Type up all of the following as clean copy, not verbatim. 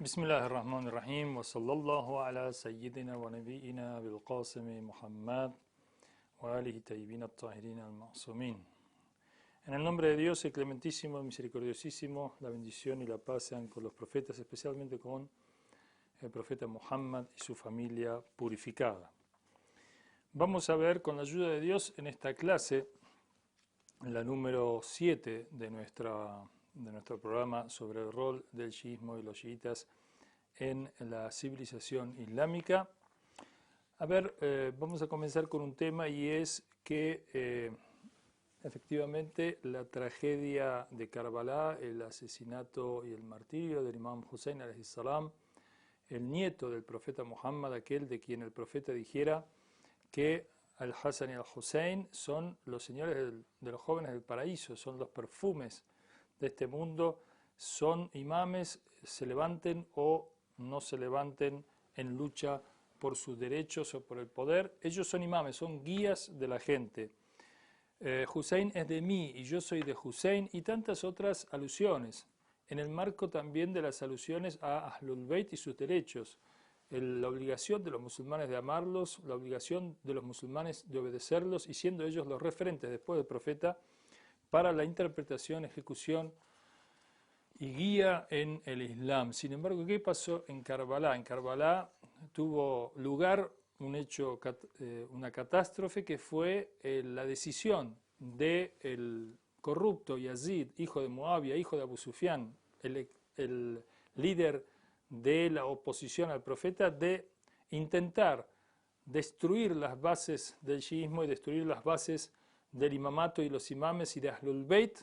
بسم الله الرحمن الرحيم وصلى الله على سيدنا ونبينا بالقاسم محمد وآله الطيبين الطاهرين المعصومين. En el nombre de Dios, el clementísimo, el misericordiosísimo, la bendición y la paz sean con los profetas, especialmente con el profeta Muhammad y su familia purificada. Vamos a ver con la ayuda de Dios en esta clase, la número 7 de nuestro programa sobre el rol del chiismo y los chiitas en la civilización islámica. Vamos a comenzar con un tema, y es que efectivamente la tragedia de Karbala, el asesinato y el martirio del Imam Hussein alayhi salam, el nieto del profeta Muhammad, aquel de quien el profeta dijera que Al-Hassan y Al-Hussein son los señores de los jóvenes del paraíso, son los perfumes de este mundo, son imames, se levanten o no se levanten en lucha por sus derechos o por el poder. Ellos son imames, son guías de la gente. Hussein es de mí y yo soy de Hussein, y tantas otras alusiones, en el marco también de las alusiones a Ahlul Bayt y sus derechos, la obligación de los musulmanes de amarlos, la obligación de los musulmanes de obedecerlos, y siendo ellos los referentes después del profeta para la interpretación, ejecución y guía en el Islam. Sin embargo, ¿qué pasó en Karbala? En Karbala tuvo lugar un hecho, una catástrofe, que fue la decisión del corrupto Yazid, hijo de Muawiyah, hijo de Abu Sufyan, el líder de la oposición al profeta, de intentar destruir las bases del chiismo y destruir las bases del imamato y los imames y de Ahlul Bayt,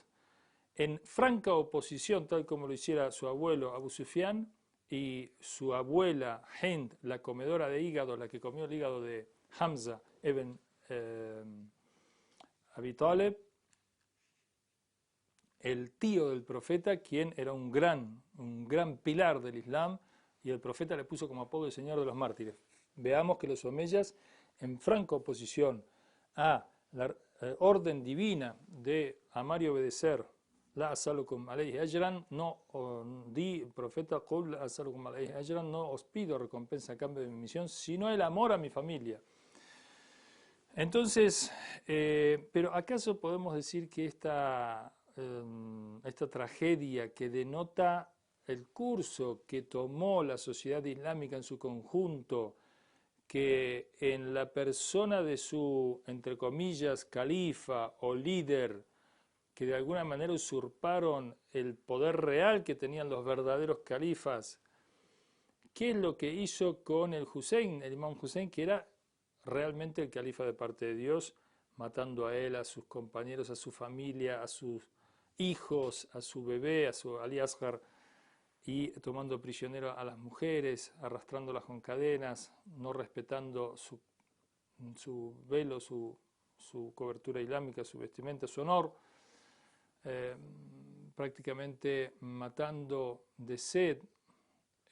en franca oposición, tal como lo hiciera su abuelo Abu Sufyan y su abuela Hind, la comedora de hígado, la que comió el hígado de Hamza ibn Abi Talib, el tío del profeta, quien era un gran pilar del Islam, y el profeta le puso como apodo el Señor de los Mártires. Veamos que los omeyas, en franca oposición a la orden divina de amar y obedecer, la asalukum alayhi ajran, no di profeta, qul la asalukum alayhi ajran, no os pido recompensa a cambio de mi misión, sino el amor a mi familia. Entonces, pero ¿acaso podemos decir que esta tragedia, que denota el curso que tomó la sociedad islámica en su conjunto, que en la persona de su, entre comillas, califa o líder, que de alguna manera usurparon el poder real que tenían los verdaderos califas, qué es lo que hizo con el Hussein, el Imam Hussein, que era realmente el califa de parte de Dios, matando a él, a sus compañeros, a su familia, a sus hijos, a su bebé, a su Ali Asghar, y tomando prisionero a las mujeres, arrastrándolas con cadenas, no respetando su velo, su cobertura islámica, su vestimenta, su honor, prácticamente matando de sed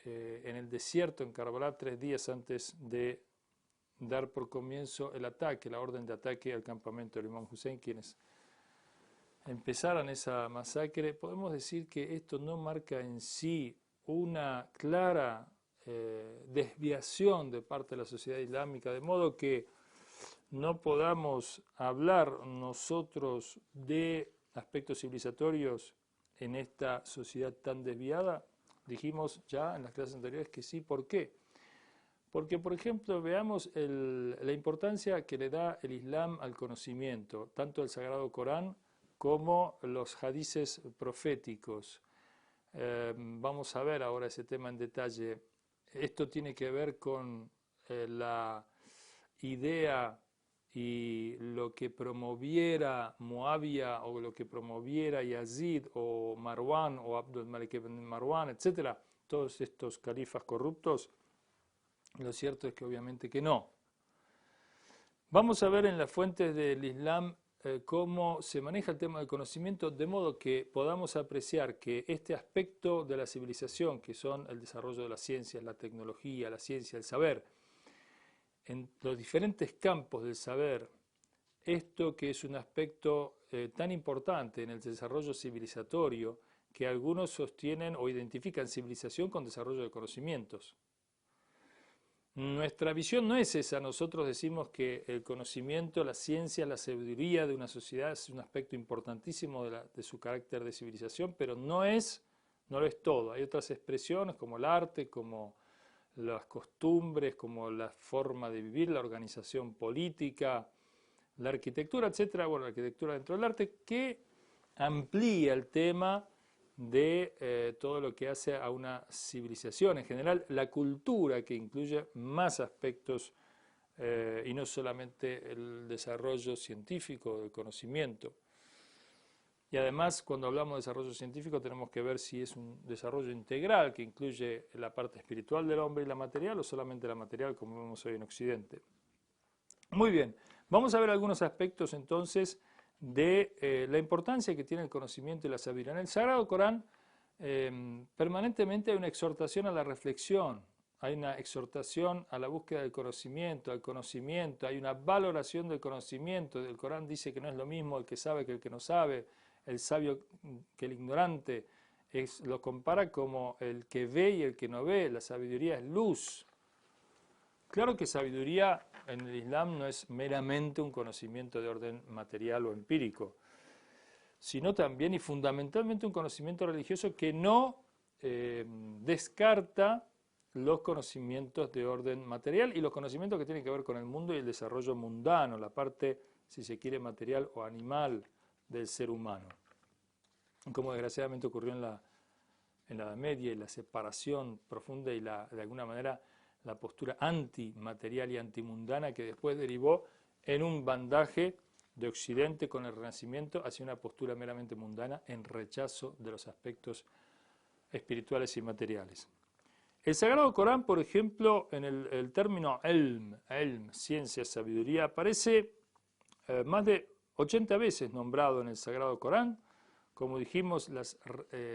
en el desierto, en Karbala, 3 días antes de dar por comienzo el ataque, la orden de ataque al campamento del Imam Hussein, quienes empezaran esa masacre. Podemos decir que esto no marca en sí una clara desviación de parte de la sociedad islámica, de modo que no podamos hablar nosotros de aspectos civilizatorios en esta sociedad tan desviada. Dijimos ya en las clases anteriores que sí. ¿Por qué? Porque, por ejemplo, veamos la importancia que le da el Islam al conocimiento, tanto el Sagrado Corán como los hadices proféticos. Vamos a ver ahora ese tema en detalle. Esto tiene que ver con la idea y lo que promoviera Muawiyah, o lo que promoviera Yazid o Marwan o Abdul Malik ibn Marwan, etc. Todos estos califas corruptos. Lo cierto es que obviamente que no. Vamos a ver en las fuentes del Islam cómo se maneja el tema del conocimiento, de modo que podamos apreciar que este aspecto de la civilización, que son el desarrollo de las ciencias, la tecnología, la ciencia, el saber, en los diferentes campos del saber, esto que es un aspecto tan importante en el desarrollo civilizatorio, que algunos sostienen o identifican civilización con desarrollo de conocimientos. Nuestra visión no es esa. Nosotros decimos que el conocimiento, la ciencia, la sabiduría de una sociedad es un aspecto importantísimo de su carácter de civilización, pero no lo es todo. Hay otras expresiones como el arte, como las costumbres, como la forma de vivir, la organización política, la arquitectura, etcétera. Bueno, la arquitectura dentro del arte, que amplía el tema de todo lo que hace a una civilización. En general, la cultura, que incluye más aspectos y no solamente el desarrollo científico del conocimiento. Y además, cuando hablamos de desarrollo científico, tenemos que ver si es un desarrollo integral que incluye la parte espiritual del hombre y la material, o solamente la material, como vemos hoy en Occidente. Muy bien, vamos a ver algunos aspectos entonces de la importancia que tiene el conocimiento y la sabiduría. En el Sagrado Corán permanentemente hay una exhortación a la reflexión, hay una exhortación a la búsqueda del conocimiento, al conocimiento, hay una valoración del conocimiento. El Corán dice que no es lo mismo el que sabe que el que no sabe, el sabio que el ignorante, lo compara como el que ve y el que no ve. La sabiduría es luz. Claro que sabiduría en el Islam no es meramente un conocimiento de orden material o empírico, sino también y fundamentalmente un conocimiento religioso que no descarta los conocimientos de orden material y los conocimientos que tienen que ver con el mundo y el desarrollo mundano, la parte, si se quiere, material o animal del ser humano. Como desgraciadamente ocurrió en la Edad Media, y la separación profunda y de alguna manera la postura antimaterial y antimundana que después derivó en un bandaje de Occidente con el Renacimiento hacia una postura meramente mundana en rechazo de los aspectos espirituales y materiales. El Sagrado Corán, por ejemplo, en el término ilm, ciencia, sabiduría, aparece más de 80 veces nombrado en el Sagrado Corán. Como dijimos, las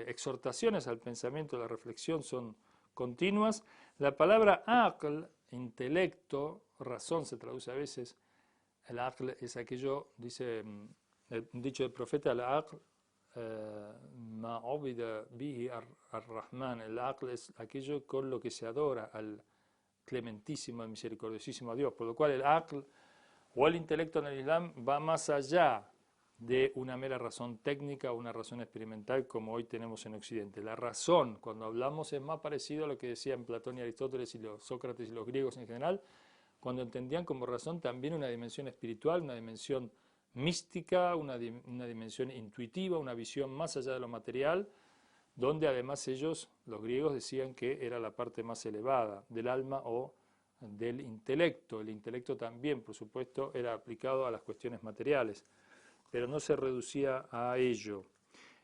exhortaciones al pensamiento y la reflexión son continuas. La palabra aql, intelecto, razón se traduce a veces. El aql es aquello, dice el dicho del profeta, el aql ma ubida bihi ar-Rahman. El aql es aquello con lo que se adora al clementísimo y misericordiosísimo Dios. Por lo cual el aql o el intelecto en el Islam va más allá de una mera razón técnica o una razón experimental como hoy tenemos en Occidente. La razón, cuando hablamos, es más parecido a lo que decían Platón y Aristóteles y los Sócrates y los griegos en general, cuando entendían como razón también una dimensión espiritual, una dimensión mística, una dimensión intuitiva, una visión más allá de lo material, donde además ellos, los griegos, decían que era la parte más elevada del alma o del intelecto. El intelecto también, por supuesto, era aplicado a las cuestiones materiales, pero no se reducía a ello.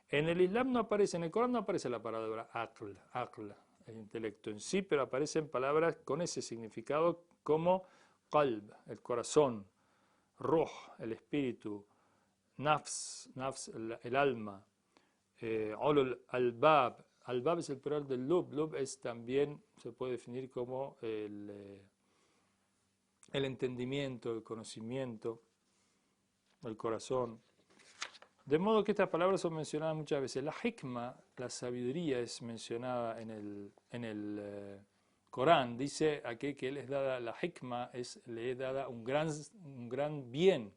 En el Islam no aparece, en el Corán no aparece la palabra aql, el intelecto en sí, pero aparecen palabras con ese significado como qalb, el corazón, ruh, el espíritu, nafs, el alma, ulul albab. Albab es el plural del lub. Lub es también, se puede definir como el entendimiento, el conocimiento, el corazón. De modo que estas palabras son mencionadas muchas veces. La hikma, la sabiduría, es mencionada en el Corán. Dice aquí que le es dada la hikma, le es dada un gran bien.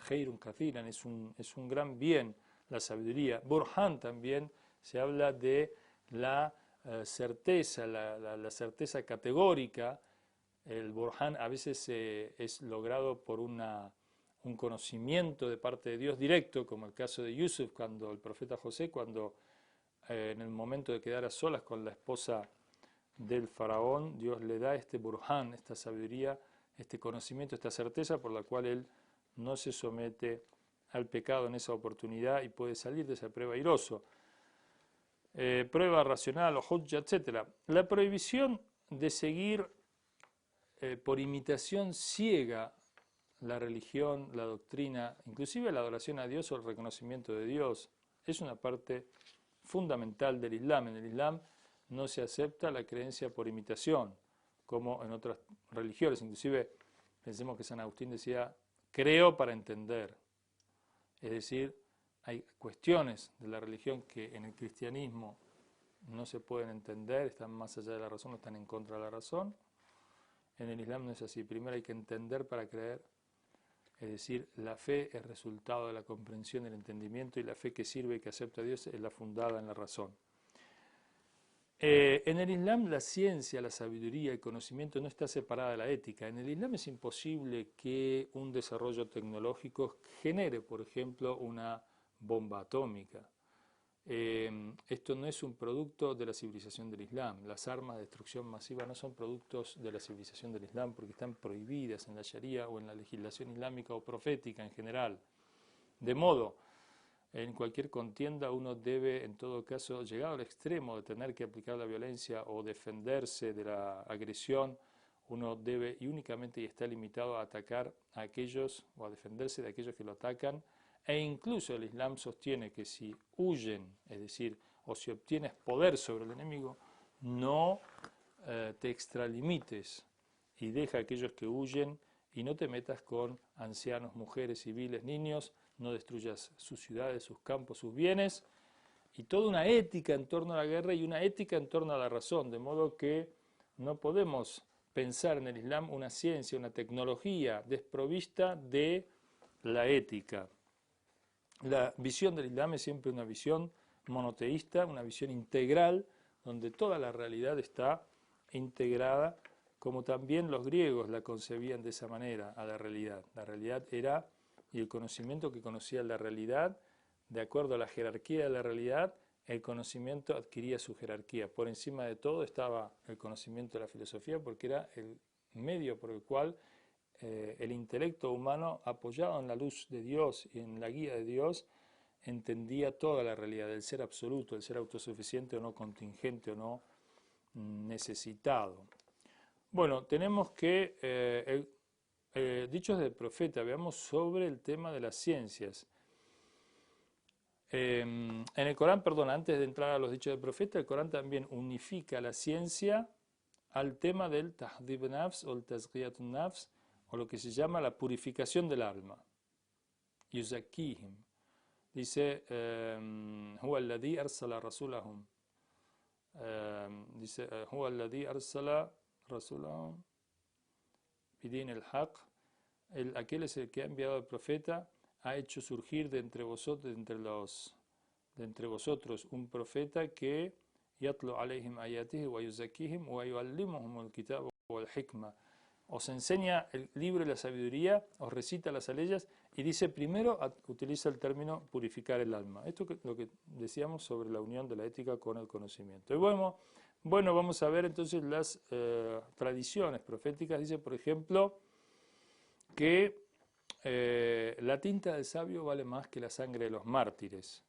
Khairun kathiran, es un gran bien la sabiduría. Burhan también se habla de la certeza, la certeza categórica. El burhan a veces es logrado por un conocimiento de parte de Dios directo, como el caso de Yusuf, cuando el profeta José, cuando en el momento de quedar a solas con la esposa del faraón, Dios le da este burhan, esta sabiduría, este conocimiento, esta certeza por la cual él no se somete al pecado en esa oportunidad y puede salir de esa prueba airoso. Prueba racional o hujja, etc. La prohibición de seguir por imitación ciega la religión, la doctrina, inclusive la adoración a Dios o el reconocimiento de Dios, es una parte fundamental del Islam. En el Islam no se acepta la creencia por imitación, como en otras religiones. Inclusive, pensemos que San Agustín decía, creo para entender. Es decir, hay cuestiones de la religión que en el cristianismo no se pueden entender, están más allá de la razón, están en contra de la razón. En el Islam no es así. Primero hay que entender para creer. Es decir, la fe es resultado de la comprensión, del entendimiento, y la fe que sirve y que acepta a Dios es la fundada en la razón. En el Islam la ciencia, la sabiduría, el conocimiento no está separada de la ética. En el Islam es imposible que un desarrollo tecnológico genere, por ejemplo, una bomba atómica. Esto no es un producto de la civilización del Islam. Las armas de destrucción masiva no son productos de la civilización del Islam porque están prohibidas en la Sharia o en la legislación islámica o profética en general. De modo, en cualquier contienda uno debe, en todo caso, llegado al extremo de tener que aplicar la violencia o defenderse de la agresión, uno debe y únicamente está limitado a atacar a aquellos o a defenderse de aquellos que lo atacan. E incluso el Islam sostiene que si huyen, es decir, o si obtienes poder sobre el enemigo, no te extralimites y deja a aquellos que huyen y no te metas con ancianos, mujeres, civiles, niños, no destruyas sus ciudades, sus campos, sus bienes, y toda una ética en torno a la guerra y una ética en torno a la razón, de modo que no podemos pensar en el Islam una ciencia, una tecnología desprovista de la ética. La visión del Islam es siempre una visión monoteísta, una visión integral, donde toda la realidad está integrada, como también los griegos la concebían de esa manera a la realidad. La realidad era, y el conocimiento que conocía la realidad, de acuerdo a la jerarquía de la realidad, el conocimiento adquiría su jerarquía. Por encima de todo estaba el conocimiento de la filosofía, porque era el medio por el cual el intelecto humano, apoyado en la luz de Dios y en la guía de Dios, entendía toda la realidad del ser absoluto, el ser autosuficiente o no contingente o no necesitado. Bueno, tenemos que, dichos del profeta, veamos sobre el tema de las ciencias. En el Corán, perdón, antes de entrar a los dichos del profeta, el Corán también unifica la ciencia al tema del tahdib nafs o el tazkiyat nafs, o lo que se llama la purificación del alma. Yuzakihim. Dice, huwa alladhi arsala rasulahum. Dice, huwa alladhi arsala rasulahum bidin el-haq. Aquel es el que ha enviado al profeta, ha hecho surgir de entre vosotros, un profeta que yatlu alayhim ayatihi wa yuzakihim wa yuallimuhum al-kitab wal hikma. Os enseña el libro y la sabiduría, os recita las leyes y dice primero, utiliza el término purificar el alma. Esto es lo que decíamos sobre la unión de la ética con el conocimiento. Y bueno, vamos a ver entonces las tradiciones proféticas. Dice, por ejemplo, que la tinta del sabio vale más que la sangre de los mártires.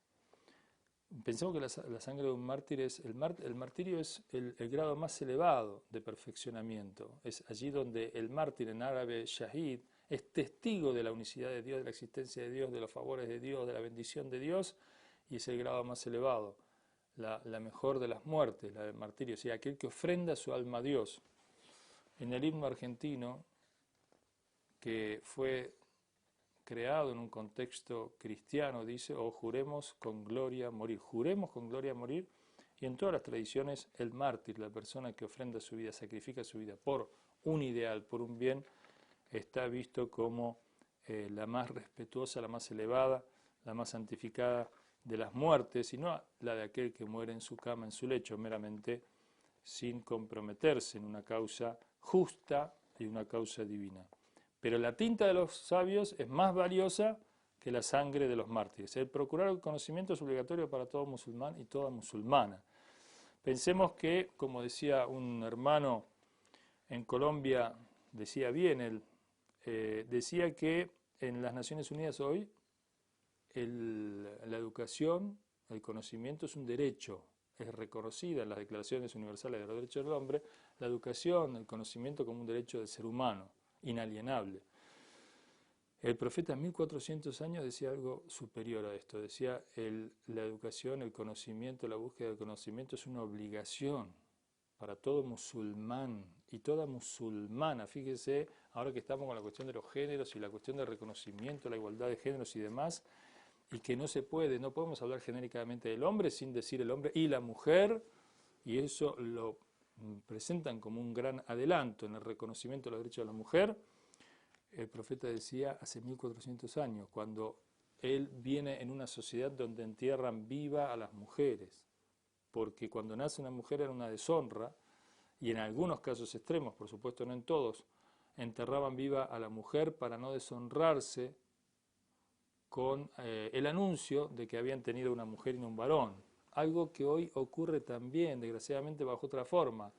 Pensemos que la sangre de un mártir es, el martirio es el grado más elevado de perfeccionamiento. Es allí donde el mártir, en árabe shahid, es testigo de la unicidad de Dios, de la existencia de Dios, de los favores de Dios, de la bendición de Dios, y es el grado más elevado, la mejor de las muertes, la del martirio, o sea, aquel que ofrenda su alma a Dios. En el himno argentino, que fue creado en un contexto cristiano, dice, o juremos con gloria morir. Juremos con gloria morir, y en todas las tradiciones el mártir, la persona que ofrenda su vida, sacrifica su vida por un ideal, por un bien, está visto como la más respetuosa, la más elevada, la más santificada de las muertes, y no la de aquel que muere en su cama, en su lecho, meramente sin comprometerse en una causa justa y una causa divina. Pero la tinta de los sabios es más valiosa que la sangre de los mártires. El procurar el conocimiento es obligatorio para todo musulmán y toda musulmana. Pensemos que, como decía un hermano en Colombia, decía bien, él decía que en las Naciones Unidas hoy la educación, el conocimiento es un derecho, es reconocida en las declaraciones universales de los derechos del hombre, la educación, el conocimiento como un derecho del ser humano, inalienable. El profeta en 1400 años decía algo superior a esto, decía la educación, el conocimiento, la búsqueda del conocimiento es una obligación para todo musulmán y toda musulmana. Fíjese, ahora que estamos con la cuestión de los géneros y la cuestión del reconocimiento, la igualdad de géneros y demás, y que no se puede, no podemos hablar genéricamente del hombre sin decir el hombre y la mujer, y eso lo presentan como un gran adelanto en el reconocimiento de los derechos de la mujer. El profeta decía hace 1400 años, cuando él viene en una sociedad donde entierran viva a las mujeres, porque cuando nace una mujer era una deshonra, y en algunos casos extremos, por supuesto no en todos, enterraban viva a la mujer para no deshonrarse con el anuncio de que habían tenido una mujer y no un varón. Algo que hoy ocurre también, desgraciadamente, bajo otra forma.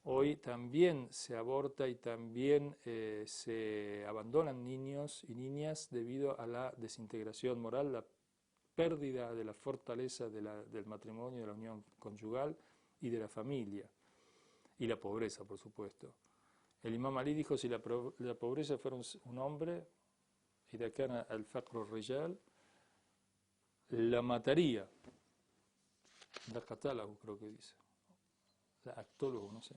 Hoy también se aborta y también se abandonan niños y niñas debido a la desintegración moral, la pérdida de la fortaleza del matrimonio, de la unión conyugal y de la familia. Y la pobreza, por supuesto. El Imam Ali dijo, si la pobreza fuera un hombre, إذا كان الفقر الرجال la mataría, la qatalahu creo que dice, la actólogo, no sé,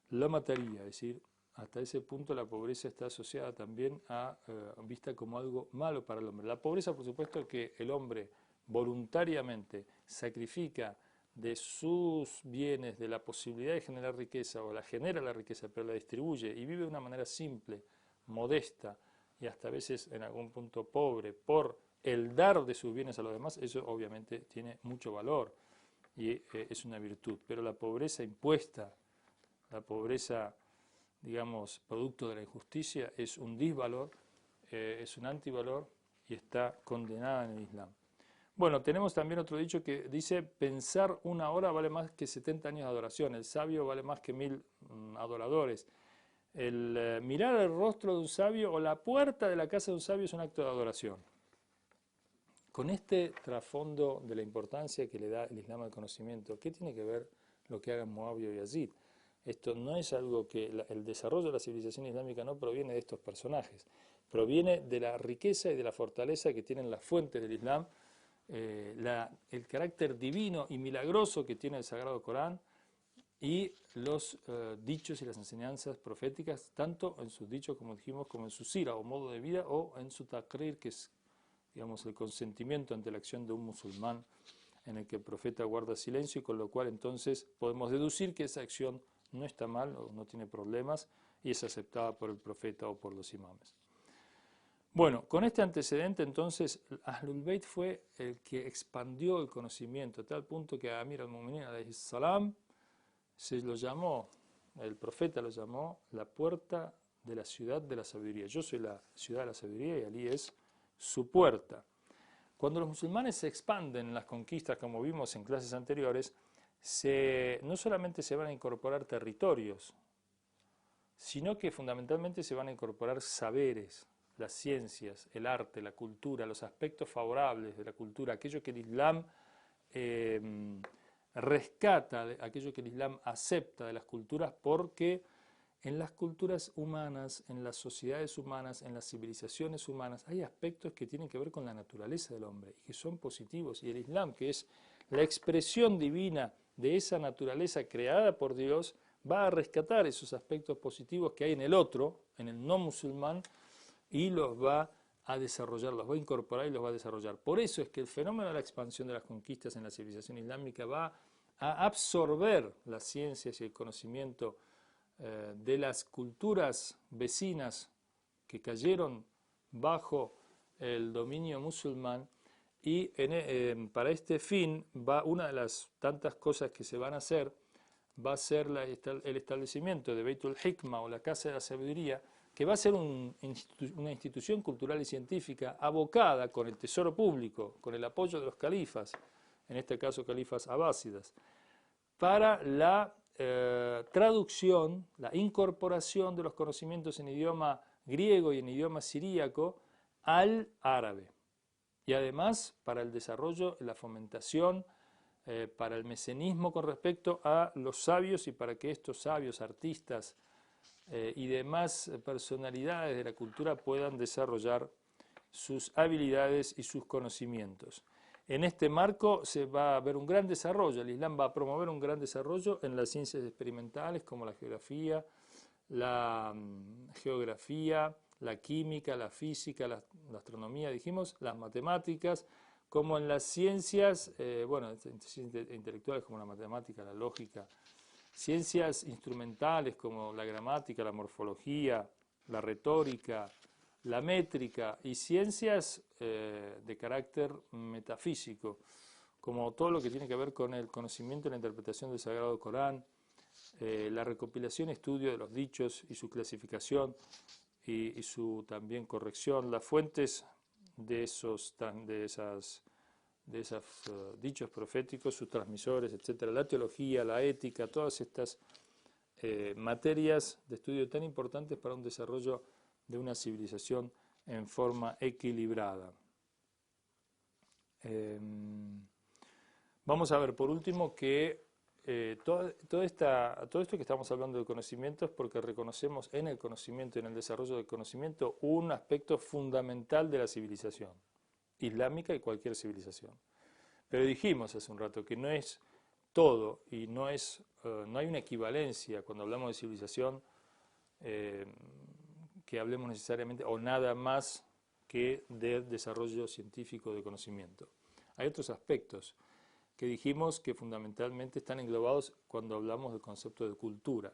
la mataría, es decir, hasta ese punto la pobreza está asociada también a vista como algo malo para el hombre. La pobreza, por supuesto, que el hombre voluntariamente sacrifica de sus bienes, de la posibilidad de generar riqueza, o la genera la riqueza, pero la distribuye y vive de una manera simple, modesta, y hasta a veces en algún punto pobre, por el dar de sus bienes a los demás, eso obviamente tiene mucho valor y es una virtud. Pero la pobreza impuesta, la pobreza, digamos, producto de la injusticia, es un disvalor, es un antivalor y está condenada en el Islam. Bueno, tenemos también otro dicho que dice, pensar una hora vale más que 70 años de adoración, el sabio vale más que 1000 adoradores. El mirar el rostro de un sabio o la puerta de la casa de un sabio es un acto de adoración. Con este trasfondo de la importancia que le da el Islam al conocimiento, ¿qué tiene que ver lo que hagan Muawiyah y Yazid? Esto no es algo que el desarrollo de la civilización islámica no proviene de estos personajes, proviene de la riqueza y de la fortaleza que tienen las fuentes del Islam, el carácter divino y milagroso que tiene el Sagrado Corán, y los dichos y las enseñanzas proféticas, tanto en sus dichos, como dijimos, como en su sira o modo de vida, o en su taqrir, que es, digamos, el consentimiento ante la acción de un musulmán, en el que el profeta guarda silencio, y con lo cual entonces podemos deducir que esa acción no está mal o no tiene problemas y es aceptada por el profeta o por los imames. Bueno, con este antecedente entonces Ahlul Bayt fue el que expandió el conocimiento a tal punto que a Amir al-Mu'minin alayhi salam se lo llamó, el profeta lo llamó la puerta de la ciudad de la sabiduría. Yo soy la ciudad de la sabiduría y Ali es su puerta. Cuando los musulmanes se expanden en las conquistas, como vimos en clases anteriores, no solamente se van a incorporar territorios, sino que fundamentalmente se van a incorporar saberes, las ciencias, el arte, la cultura, los aspectos favorables de la cultura, aquello que el Islam rescata, aquello que el Islam acepta de las culturas, porque en las culturas humanas, en las sociedades humanas, en las civilizaciones humanas, hay aspectos que tienen que ver con la naturaleza del hombre y que son positivos. Y el Islam, que es la expresión divina de esa naturaleza creada por Dios, va a rescatar esos aspectos positivos que hay en el otro, en el no musulmán, y los va a desarrollar, los va a incorporar y los va a desarrollar. Por eso es que el fenómeno de la expansión de las conquistas en la civilización islámica va a absorber las ciencias y el conocimiento de las culturas vecinas que cayeron bajo el dominio musulmán, y para este fin una de las tantas cosas que se van a hacer va a ser el establecimiento de Beitul Hikma, o la Casa de la Sabiduría, que va a ser una institución cultural y científica abocada con el tesoro público, con el apoyo de los califas, en este caso califas abásidas, para la traducción, la incorporación de los conocimientos en idioma griego y en idioma siríaco al árabe. Y además para el desarrollo, la fomentación, para el mecenismo con respecto a los sabios, y para que estos sabios, artistas y demás personalidades de la cultura puedan desarrollar sus habilidades y sus conocimientos. En este marco se va a ver un gran desarrollo, el Islam va a promover un gran desarrollo en las ciencias experimentales como la geografía, la química, la física, la astronomía, dijimos, las matemáticas, como en las ciencias, bueno, ciencias intelectuales como la matemática, la lógica, ciencias instrumentales como la gramática, la morfología, la retórica, la métrica y ciencias de carácter metafísico, como todo lo que tiene que ver con el conocimiento y la interpretación del Sagrado Corán, la recopilación y estudio de los dichos y su clasificación y su también corrección, las fuentes de esos dichos proféticos, sus transmisores, etcétera, la teología, la ética, todas estas materias de estudio tan importantes para un desarrollo de una civilización en forma equilibrada. Vamos a ver por último que todo esto que estamos hablando de conocimiento es porque reconocemos en el conocimiento y en el desarrollo del conocimiento un aspecto fundamental de la civilización islámica y cualquier civilización. Pero dijimos hace un rato que no es todo y no hay una equivalencia cuando hablamos de civilización que hablemos necesariamente o nada más que de desarrollo científico de conocimiento. Hay otros aspectos que dijimos que fundamentalmente están englobados cuando hablamos del concepto de cultura.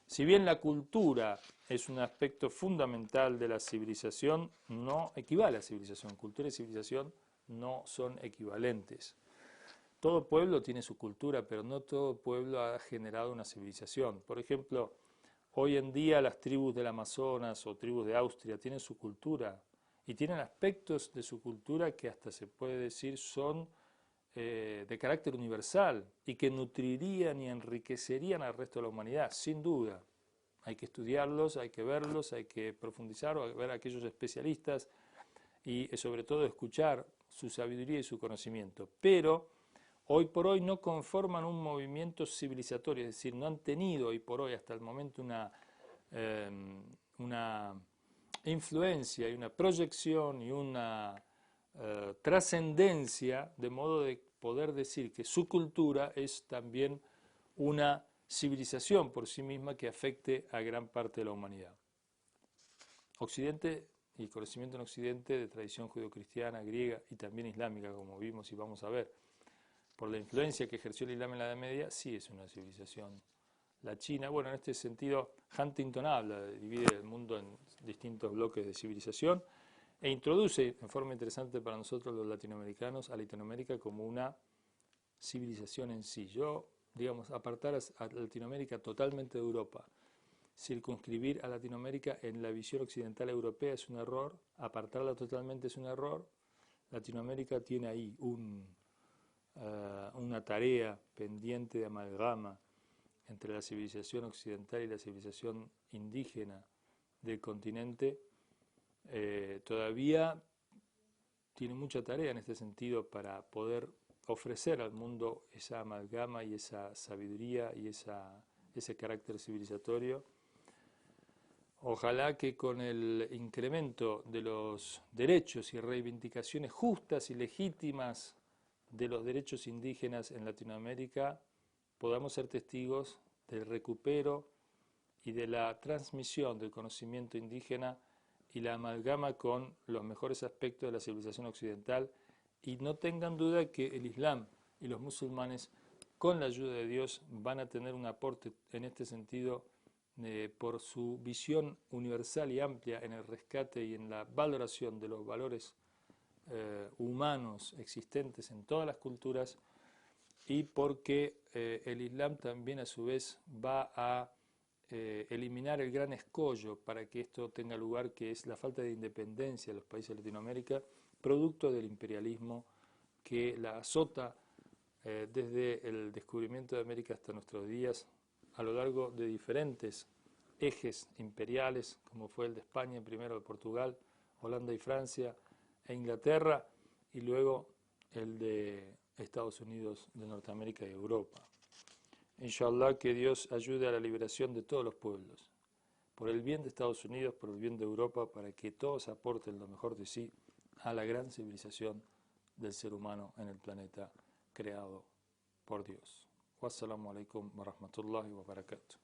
Si bien la cultura es un aspecto fundamental de la civilización, no equivale a civilización. Cultura y civilización no son equivalentes. Todo pueblo tiene su cultura, pero no todo pueblo ha generado una civilización. Por ejemplo, hoy en día las tribus del Amazonas o tribus de Austria tienen su cultura y tienen aspectos de su cultura que hasta se puede decir son de carácter universal y que nutrirían y enriquecerían al resto de la humanidad, sin duda. Hay que estudiarlos, hay que verlos, hay que profundizar o ver a aquellos especialistas y sobre todo escuchar su sabiduría y su conocimiento. Pero hoy por hoy no conforman un movimiento civilizatorio, es decir, no han tenido hoy por hoy hasta el momento una influencia y una proyección y una trascendencia, de modo de poder decir que su cultura es también una civilización por sí misma que afecte a gran parte de la humanidad. Occidente y conocimiento en Occidente de tradición judeocristiana, griega y también islámica, como vimos y vamos a ver, por la influencia que ejerció el Islam en la Edad Media, sí es una civilización. La China, bueno, en este sentido, Huntington divide el mundo en distintos bloques de civilización e introduce en forma interesante para nosotros los latinoamericanos a Latinoamérica como una civilización en sí. Digamos, apartar a Latinoamérica totalmente de Europa, circunscribir a Latinoamérica en la visión occidental europea es un error, apartarla totalmente es un error. Latinoamérica tiene ahí una tarea pendiente de amalgama entre la civilización occidental y la civilización indígena del continente. Todavía tiene mucha tarea en este sentido para poder ofrecer al mundo esa amalgama y esa sabiduría y ese carácter civilizatorio. Ojalá que con el incremento de los derechos y reivindicaciones justas y legítimas de los derechos indígenas en Latinoamérica podamos ser testigos del recupero y de la transmisión del conocimiento indígena y la amalgama con los mejores aspectos de la civilización occidental, y no tengan duda que el Islam y los musulmanes, con la ayuda de Dios, van a tener un aporte en este sentido por su visión universal y amplia en el rescate y en la valoración de los valores humanos existentes en todas las culturas, y porque el Islam también a su vez va a eliminar el gran escollo para que esto tenga lugar, que es la falta de independencia de los países de Latinoamérica, producto del imperialismo que la azota desde el descubrimiento de América hasta nuestros días, a lo largo de diferentes ejes imperiales, como fue el de España, primero de Portugal, Holanda y Francia, e Inglaterra, y luego el de Estados Unidos de Norteamérica y Europa. Inshallah, que Dios ayude a la liberación de todos los pueblos, por el bien de Estados Unidos, por el bien de Europa, para que todos aporten lo mejor de sí a la gran civilización del ser humano en el planeta creado por Dios. Wassalamu alaikum wa rahmatullahi wa barakatuh.